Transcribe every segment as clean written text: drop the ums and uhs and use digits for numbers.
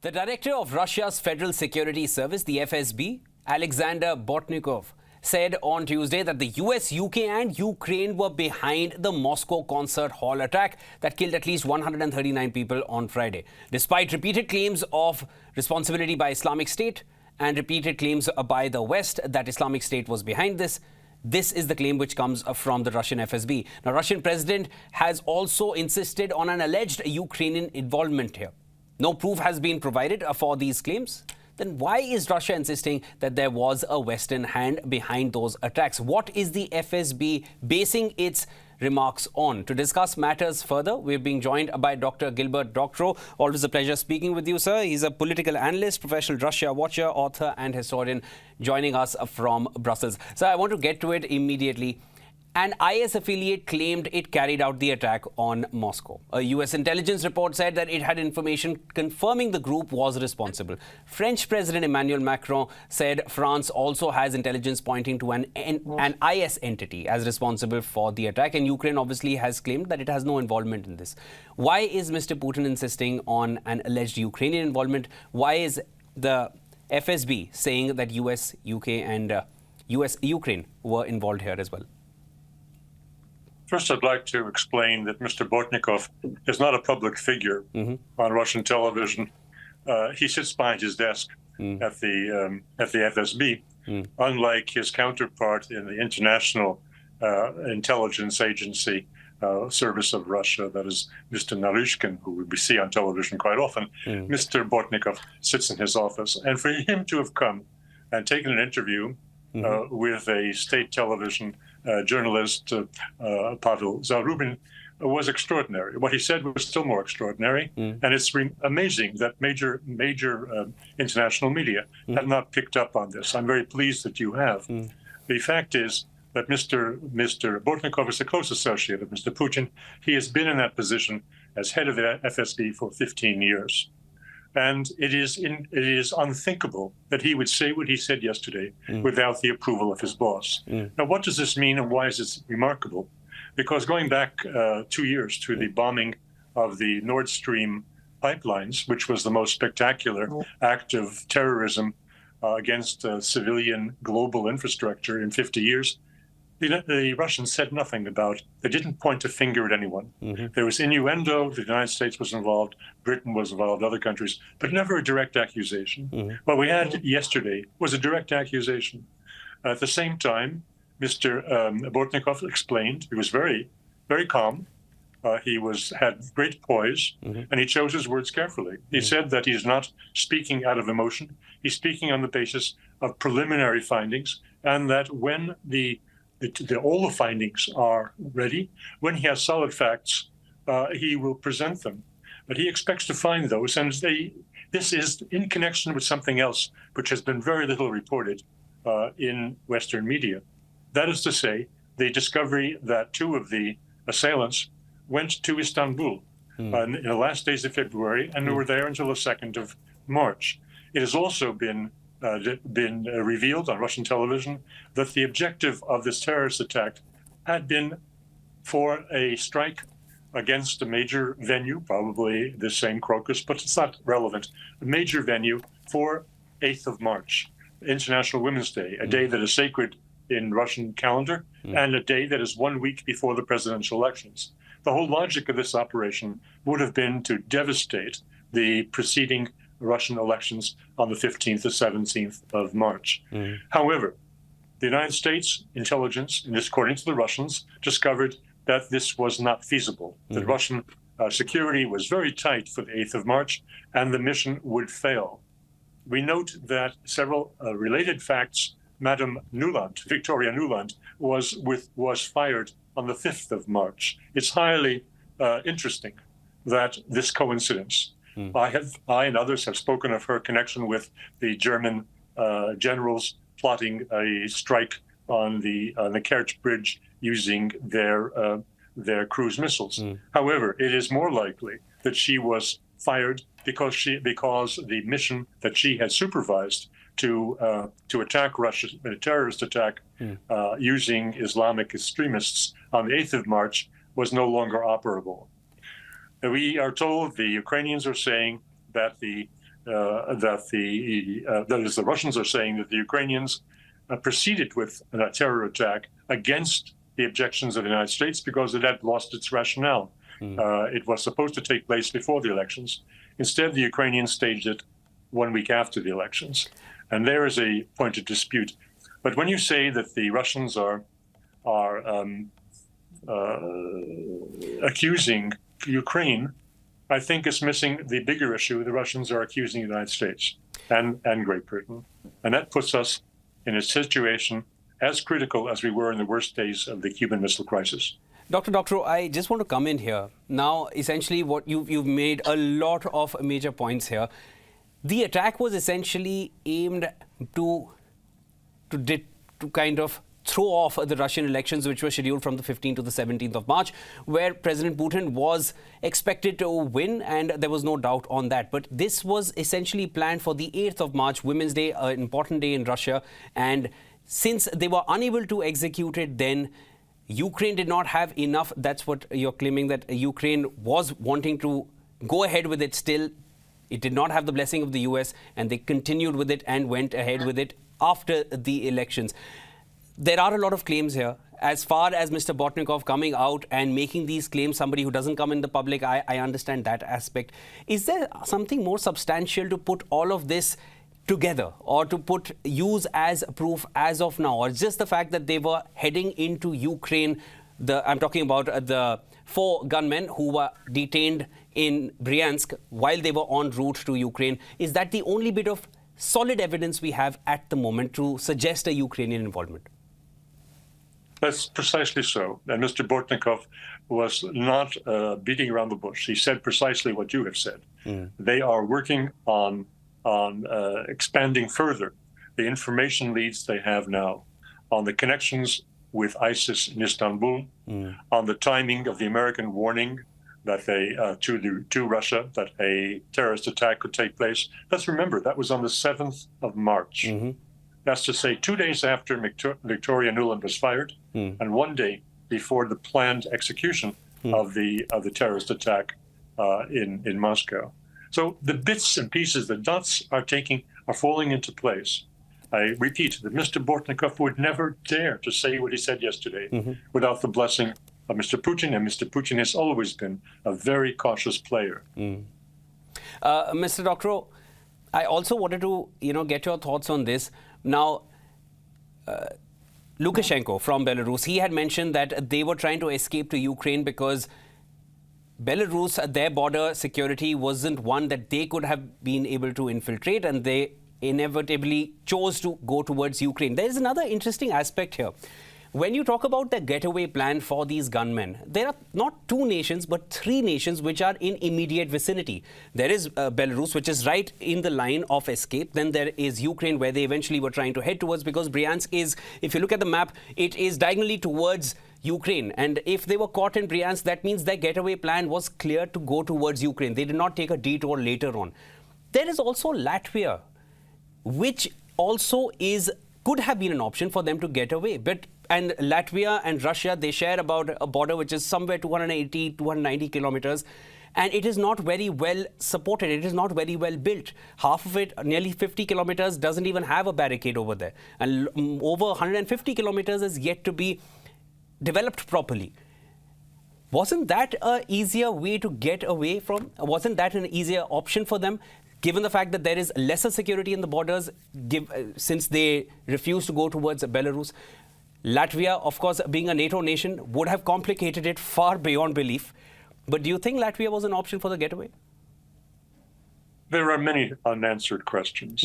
The director of Russia's Federal Security Service, the FSB, Alexander Bortnikov, said on Tuesday that the US, UK and Ukraine were behind the Moscow concert hall attack that killed at least 139 people on Friday. Despite repeated claims of responsibility by Islamic State and repeated claims by the West that Islamic State was behind this is the claim which comes from the Russian FSB. Now, Russian president has also insisted on an alleged Ukrainian involvement here. No proof has been provided for these claims. Then why is Russia insisting that there was a Western hand behind those attacks? What is the FSB basing its remarks on? To discuss matters further, we're being joined by Dr. Gilbert Doctorow. Always a pleasure speaking with you, sir. He's a political analyst, professional Russia watcher, author and historian, joining us from Brussels. So I want to get to it immediately. An IS affiliate claimed it carried out the attack on Moscow. A US intelligence report said that it had information confirming the group was responsible. French President Emmanuel Macron said France also has intelligence pointing to an IS entity as responsible for the attack. And Ukraine obviously has claimed that it has no involvement in this. Why is Mr. Putin insisting on an alleged Ukrainian involvement? Why is the FSB saying that US, UK and Ukraine were involved here as well? First, I'd like to explain that Mr. Bortnikov is not a public figure on Russian television. He sits behind his desk at the FSB, unlike his counterpart in the International Intelligence Agency Service of Russia, that is Mr. Naryshkin, who we see on television quite often. Mr. Bortnikov sits in his office. And for him to have come and taken an interview with a state television journalist, Pavel Zarubin, was extraordinary. What he said was still more extraordinary. And it's amazing that major international media have not picked up on this. I'm very pleased that you have. The fact is that Mr. Bortnikov is a close associate of Mr. Putin. He has been in that position as head of the FSB for 15 years. And it is unthinkable that he would say what he said yesterday without the approval of his boss. Now, what does this mean and why is this remarkable? Because going back 2 years to the bombing of the Nord Stream pipelines, which was the most spectacular act of terrorism against civilian global infrastructure in 50 years, the Russians said nothing about. They didn't point a finger at anyone. There was innuendo. The United States was involved. Britain was involved. Other countries, but never a direct accusation. What we had yesterday was a direct accusation. At the same time, Mr. Bortnikov explained. He was very, very calm. He had great poise, and he chose his words carefully. He said that he's not speaking out of emotion. He's speaking on the basis of preliminary findings, and that when all the findings are ready, when he has solid facts, he will present them. But he expects to find those, and this is in connection with something else, which has been very little reported in Western media. That is to say, the discovery that 2 of the assailants went to Istanbul in the last days of February and were there until the 2nd of March. It has also been revealed on Russian television that the objective of this terrorist attack had been for a strike against a major venue, probably the same Crocus, but it's not relevant, a major venue for 8th of March, International Women's Day, a day that is sacred in Russian calendar and a day that is 1 week before the presidential elections. The whole logic of this operation would have been to devastate the preceding Russian elections on the 15th or 17th of March. However, the United States intelligence, and this according to the Russians, discovered that this was not feasible. That Russian security was very tight for the 8th of March, and the mission would fail. We note that several related facts. Madam Nuland, Victoria Nuland, was fired on the 5th of March. It's highly interesting that this coincidence. I and others have spoken of her connection with the German generals plotting a strike on the Kerch Bridge using their cruise missiles. However, it is more likely that she was fired because the mission that she had supervised to attack Russia, a terrorist attack using Islamic extremists on the 8th of March, was no longer operable. We are told, the Ukrainians are saying, that the that is, the Russians are saying that the Ukrainians proceeded with a terror attack against the objections of the United States because it had lost its rationale. It was supposed to take place before the elections. Instead, the Ukrainians staged it 1 week after the elections. And there is a point of dispute. But when you say that the Russians are accusing Ukraine, I think it's missing the bigger issue. The Russians are accusing the United States and Great Britain. And that puts us in a situation as critical as we were in the worst days of the Cuban Missile Crisis. Dr. Doctorow, I just want to come in here. Now, essentially, what you've made a lot of major points here. The attack was essentially aimed to kind of throw off the Russian elections, which were scheduled from the 15th to the 17th of March, where President Putin was expected to win, and there was no doubt on that. But this was essentially planned for the 8th of March, Women's Day, an important day in Russia. And since they were unable to execute it then, Ukraine did not have enough. That's what you're claiming, that Ukraine was wanting to go ahead with it still. It did not have the blessing of the US, and they continued with it and went ahead with it after the elections. There are a lot of claims here. As far as Mr. Bortnikov coming out and making these claims, somebody who doesn't come in the public, I understand that aspect. Is there something more substantial to put all of this together, or to use as proof as of now, or just the fact that they were heading into Ukraine? I'm talking about the 4 gunmen who were detained in Bryansk while they were en route to Ukraine. Is that the only bit of solid evidence we have at the moment to suggest a Ukrainian involvement? That's precisely so. And Mr. Bortnikov was not beating around the bush. He said precisely what you have said. They are working on expanding further the information leads they have now on the connections with ISIS in Istanbul, on the timing of the American warning that to Russia that a terrorist attack could take place. Let's remember, that was on the 7th of March. That's to say, 2 days after Victoria Nuland was fired, and 1 day before the planned execution of the terrorist attack in Moscow. So the bits and pieces, the dots are falling into place. I repeat that Mr. Bortnikov would never dare to say what he said yesterday without the blessing of Mr. Putin, and Mr. Putin has always been a very cautious player. Mr. Doctorow, I also wanted to get your thoughts on this. Now, Lukashenko from Belarus, he had mentioned that they were trying to escape to Ukraine because Belarus, their border security wasn't one that they could have been able to infiltrate, and they inevitably chose to go towards Ukraine. There is another interesting aspect here. When you talk about the getaway plan for these gunmen, there are not 2 nations, but 3 nations which are in immediate vicinity. There is Belarus, which is right in the line of escape. Then there is Ukraine, where they eventually were trying to head towards, because Bryansk is, if you look at the map, it is diagonally towards Ukraine. And if they were caught in Bryansk, that means their getaway plan was clear to go towards Ukraine. They did not take a detour later on. There is also Latvia, which also could have been an option for them to get away. And Latvia and Russia, they share about a border which is somewhere 280, 290 kilometers. And it is not very well supported. It is not very well built. Half of it, nearly 50 kilometers, doesn't even have a barricade over there. And over 150 kilometers is yet to be developed properly. Wasn't that an easier way to get away from? Wasn't that an easier option for them, given the fact that there is lesser security in the borders, since they refuse to go towards Belarus? Latvia, of course, being a NATO nation, would have complicated it far beyond belief. But do you think Latvia was an option for the getaway? There are many unanswered questions.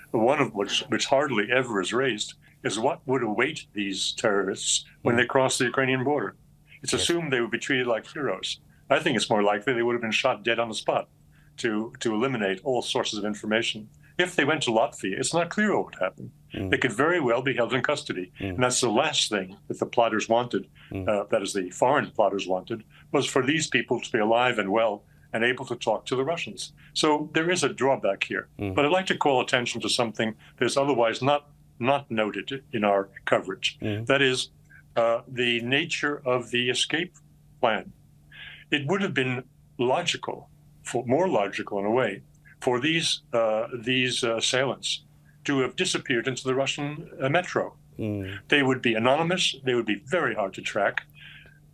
One of which hardly ever is raised is what would await these terrorists when they cross the Ukrainian border. It's assumed they would be treated like heroes. I think it's more likely they would have been shot dead on the spot to eliminate all sources of information. If they went to Latvia, it's not clear what would happen. They could very well be held in custody. And that's the last thing that the plotters wanted, that is, the foreign plotters wanted, was for these people to be alive and well and able to talk to the Russians. So there is a drawback here. But I'd like to call attention to something that is otherwise not noted in our coverage. That is the nature of the escape plan. It would have been logical, more logical in a way, for these assailants to have disappeared into the Russian metro. They would be anonymous. They would be very hard to track.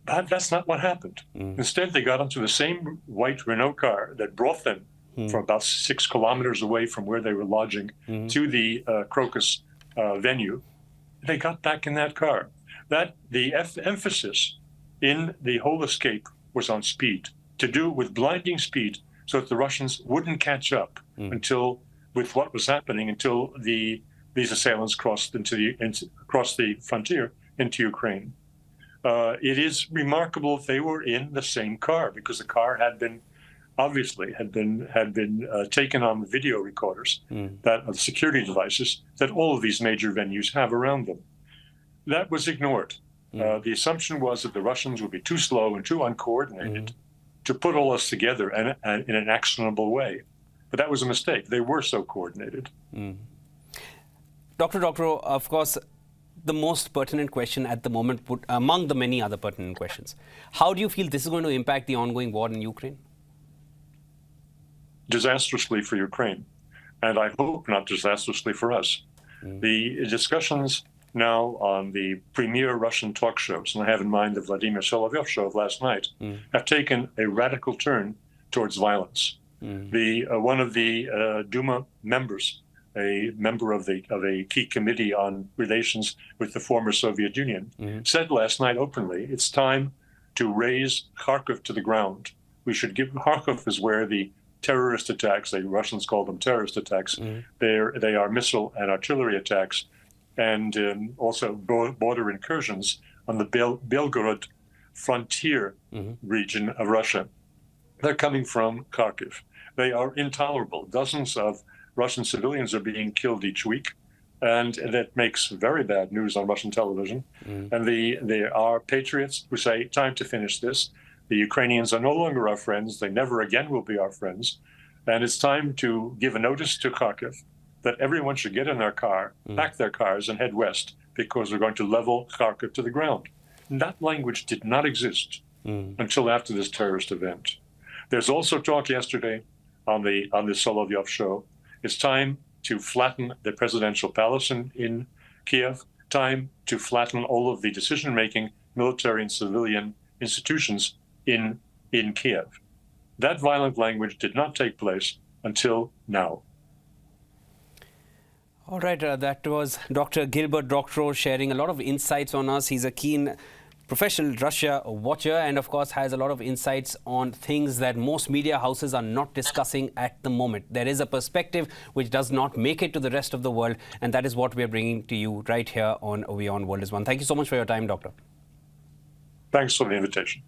But that's not what happened. Instead, they got onto the same white Renault car that brought them from about 6 kilometers away from where they were lodging to the Crocus venue. They got back in that car. The emphasis in the whole escape was on speed, to do with blinding speed, so that the Russians wouldn't catch up with what was happening until these assailants crossed the frontier into Ukraine. It is remarkable they were in the same car, because the car had been taken on the video recorders, the security devices that all of these major venues have around them. That was ignored. The assumption was that the Russians would be too slow and too uncoordinated to put all this together in an actionable way. But that was a mistake. They were so coordinated. Dr. Doctorow, of course, the most pertinent question at the moment, among the many other pertinent questions, how do you feel this is going to impact the ongoing war in Ukraine? Disastrously for Ukraine, and I hope not disastrously for us. The discussions now on the premier Russian talk shows, and I have in mind the Vladimir Solovyov show of last night, have taken a radical turn towards violence. One of the Duma members, a member of a key committee on relations with the former Soviet Union, said last night openly, it's time to raise Kharkiv to the ground. We should give Kharkiv is where the terrorist attacks, the Russians call them terrorist attacks, they are missile and artillery attacks, and also border incursions on the Belgorod frontier region of Russia. They're coming from Kharkiv. They are intolerable. Dozens of Russian civilians are being killed each week, and that makes very bad news on Russian television. And there are patriots who say, time to finish this. The Ukrainians are no longer our friends. They never again will be our friends. And it's time to give a notice to Kharkiv that everyone should get in their car, pack their cars, and head west, because we're going to level Kharkiv to the ground. And that language did not exist until after this terrorist event. There's also talk yesterday on the Solovyov show. It's time to flatten the presidential palace in Kiev, time to flatten all of the decision-making military and civilian institutions in Kiev. That violent language did not take place until now. All right, that was Dr. Gilbert Doctorow sharing a lot of insights on us. He's a keen professional Russia watcher and, of course, has a lot of insights on things that most media houses are not discussing at the moment. There is a perspective which does not make it to the rest of the world, and that is what we are bringing to you right here on WION World is One. Thank you so much for your time, Doctor. Thanks for the invitation.